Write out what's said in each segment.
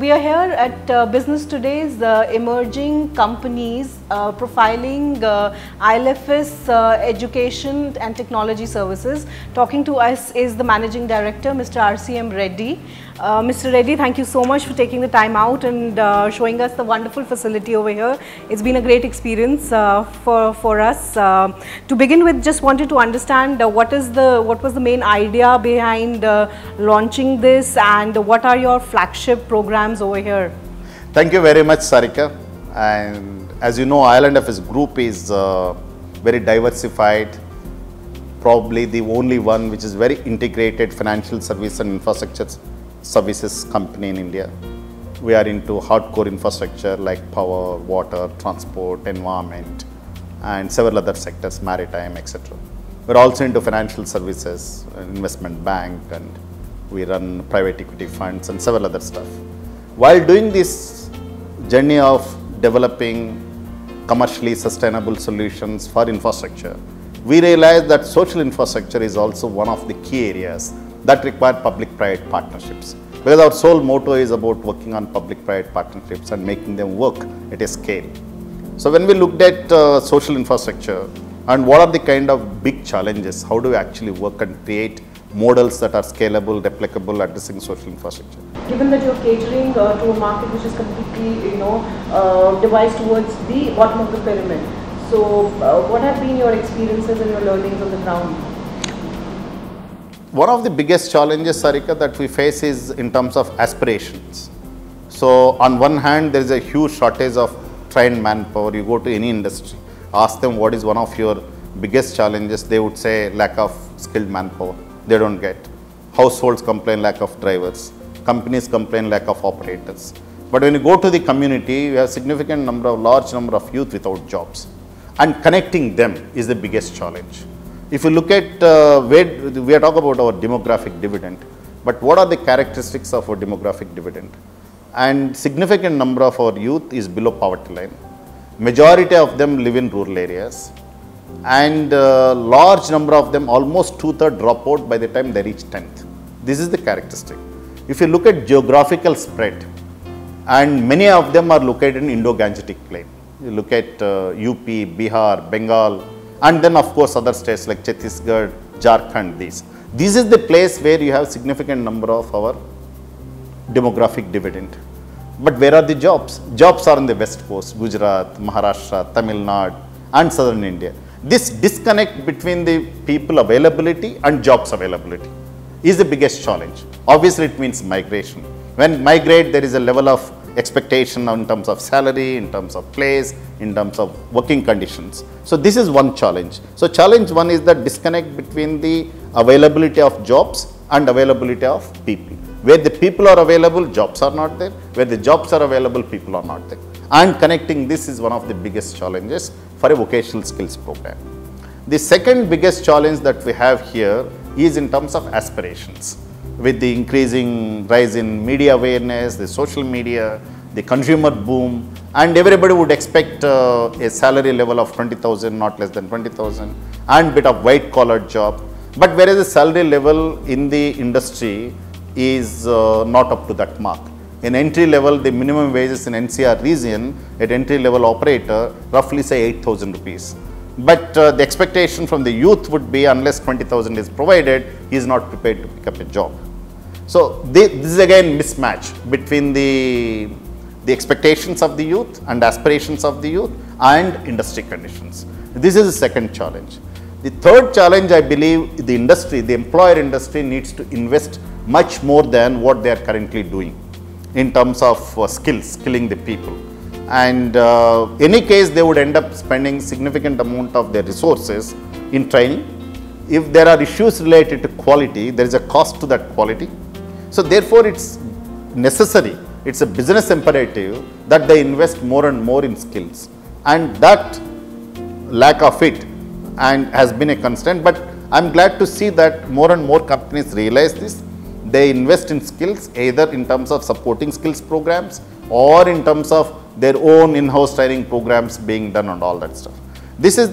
we are here at Business Today's emerging companies profiling IL&FS education and technology services. Talking to us is the Managing Director, Mr. R.C.M. Reddy. Mr. Reddy, thank you so much for taking the time out and showing us the wonderful facility over here. It's been a great experience for us. To begin with, just wanted to understand what was the main idea behind launching this, and what are your flagship programs over here? Thank you very much, Sarika. And as you know, IL&FS group is very diversified, probably the only one which is very integrated financial service and infrastructure services company in India. We are into hardcore infrastructure like power, water, transport, environment, and several other sectors, maritime, etc. We're also into financial services, investment bank, and we run private equity funds and several other stuff. While doing this journey of developing commercially sustainable solutions for infrastructure, we realized that social infrastructure is also one of the key areas that require public-private partnerships. Because our sole motto is about working on public-private partnerships and making them work at a scale. So when we looked at social infrastructure and what are the kind of big challenges, how do we actually work and create models that are scalable, replicable, addressing social infrastructure? Given that you're catering to a market which is completely, devised towards the bottom of the pyramid, so what have been your experiences and your learnings on the ground? One of the biggest challenges, Sarika, that we face is in terms of aspirations. So on one hand, there is a huge shortage of trained manpower. You go to any industry, ask them what is one of your biggest challenges, they would say lack of skilled manpower. They don't get. Households complain lack of drivers. Companies complain lack of operators. But when you go to the community, we have significant large number of youth without jobs. And connecting them is the biggest challenge. If you look at we are talking about our demographic dividend, but what are the characteristics of our demographic dividend? And significant number of our youth is below poverty line. Majority of them live in rural areas, and large number of them, almost 2/3, drop out by the time they reach 10th. This is the characteristic. If you look at geographical spread, and many of them are located in Indo-Gangetic plain. You look at UP, Bihar, Bengal, and then of course other states like Chhattisgarh, Jharkhand, these. This is the place where you have significant number of our demographic dividend. But where are the jobs? Jobs are on the west coast, Gujarat, Maharashtra, Tamil Nadu, and southern India. This disconnect between the people availability and jobs availability is the biggest challenge. Obviously, it means migration. When migrate, there is a level of expectation in terms of salary, in terms of place, in terms of working conditions. So this is one challenge. So challenge one is the disconnect between the availability of jobs and availability of people. Where the people are available, jobs are not there. Where the jobs are available, people are not there. And connecting this is one of the biggest challenges for a vocational skills program. The second biggest challenge that we have here is in terms of aspirations. With the increasing rise in media awareness, the social media, the consumer boom, and everybody would expect a salary level of 20,000, not less than 20,000, and bit of white collar job. But whereas the salary level in the industry is not up to that mark. In entry level, the minimum wages in NCR region at entry level operator roughly say 8,000 rupees. But the expectation from the youth would be, unless 20,000 is provided, he is not prepared to pick up a job. So this is again mismatch between the expectations of the youth and aspirations of the youth and industry conditions. This is the second challenge. The third challenge, I believe, the industry, the employer industry needs to invest much more than what they are currently doing in terms of skilling the people. And any case, they would end up spending significant amount of their resources in training. If there are issues related to quality, there is a cost to that quality. So therefore, it's necessary, it's a business imperative that they invest more and more in skills. And that lack of it and has been a constant, but I'm glad to see that more and more companies realize this. They invest in skills, either in terms of supporting skills programs or in terms of their own in-house training programs being done and all that stuff. These are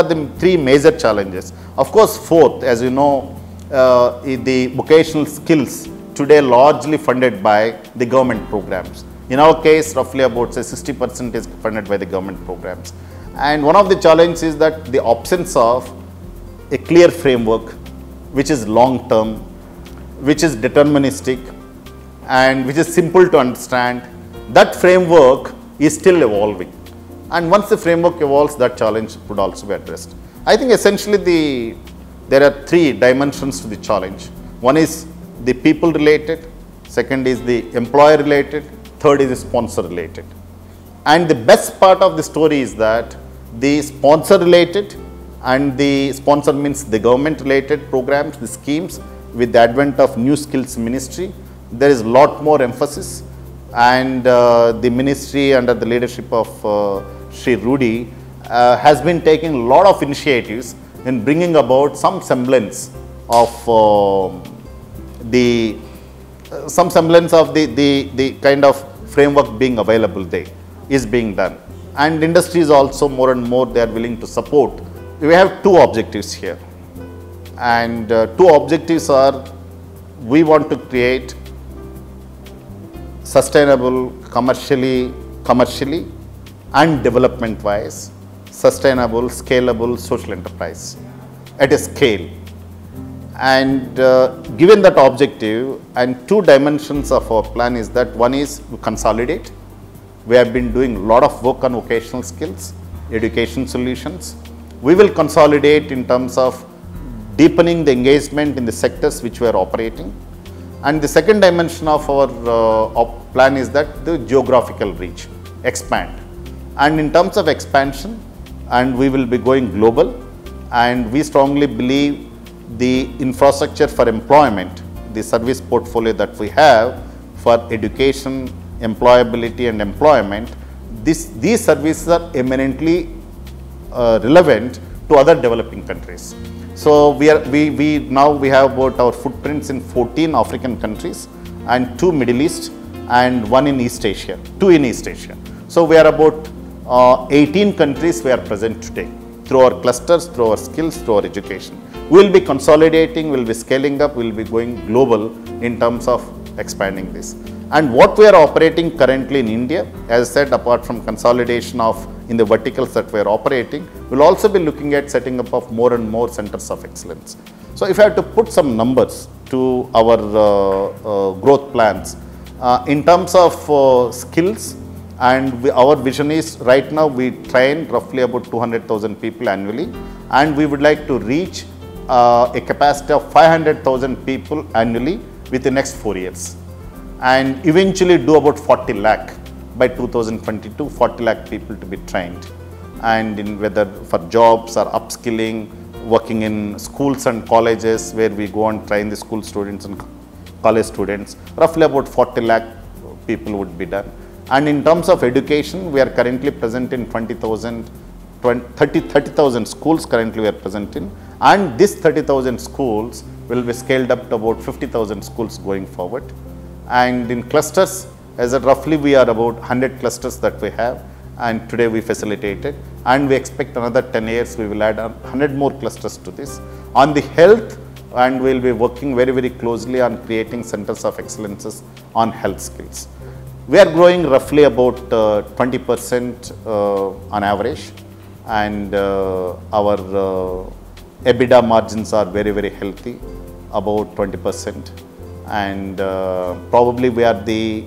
the three major challenges. Of course, fourth, as you know, the vocational skills today largely funded by the government programs. In our case, roughly about say 60% is funded by the government programs. And one of the challenges is that the absence of a clear framework which is long term, which is deterministic, and which is simple to understand. That framework is still evolving. And once the framework evolves, that challenge would also be addressed. I think essentially there are three dimensions to the challenge. One is the people related, second is the employer related, third is the sponsor related. And the best part of the story is that the sponsor related, and the sponsor means the government related programs, the schemes, with the advent of new skills ministry, there is a lot more emphasis, and the ministry under the leadership of Shri Reddy has been taking a lot of initiatives in bringing about some semblance of the kind of framework being available there is being done. And industries also more and more they are willing to support. We have two objectives here, and two objectives are, we want to create sustainable commercially and development wise sustainable scalable social enterprise at a scale. And given that objective, and two dimensions of our plan is that one is we consolidate. We have been doing a lot of work on vocational skills, education solutions. We will consolidate in terms of deepening the engagement in the sectors which we are operating. And the second dimension of our plan is that the geographical reach, expand. And in terms of expansion, and we will be going global, and we strongly believe the infrastructure for employment, the service portfolio that we have for education, employability and employment, these services are eminently relevant to other developing countries. So we have about our footprints in 14 African countries and 2 Middle East and 1 in East Asia, 2 in East Asia. So we are about 18 countries we are present today through our clusters, through our skills, through our education. We will be consolidating, we will be scaling up, we will be going global in terms of expanding this. And what we are operating currently in India, as I said, apart from consolidation of in the verticals that we are operating, we will also be looking at setting up of more and more centers of excellence. So if I have to put some numbers to our growth plans, in terms of skills, and our vision is right now we train roughly about 200,000 people annually, and we would like to reach a capacity of 500,000 people annually within the next 4 years. And eventually do about 40 lakh by 2022, 40 lakh people to be trained, and in whether for jobs or upskilling, working in schools and colleges where we go and train the school students and college students, roughly about 40 lakh people would be done. And in terms of education, we are currently present in 30,000 schools currently we are present in, and this 30,000 schools will be scaled up to about 50,000 schools going forward. And in clusters, as at roughly we are about 100 clusters that we have, and today we facilitated, and we expect another 10 years we will add 100 more clusters to this. On the health, and we will be working very, very closely on creating centers of excellences on health skills. We are growing roughly about 20% on average, and our EBITDA margins are very, very healthy, about 20%. And probably we are the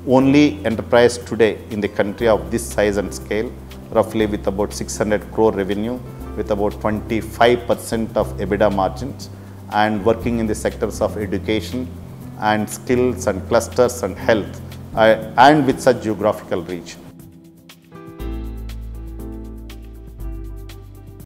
only enterprise today in the country of this size and scale, roughly with about 600 crore revenue, with about 25% of EBITDA margins, and working in the sectors of education and skills and clusters and health, and with such geographical reach.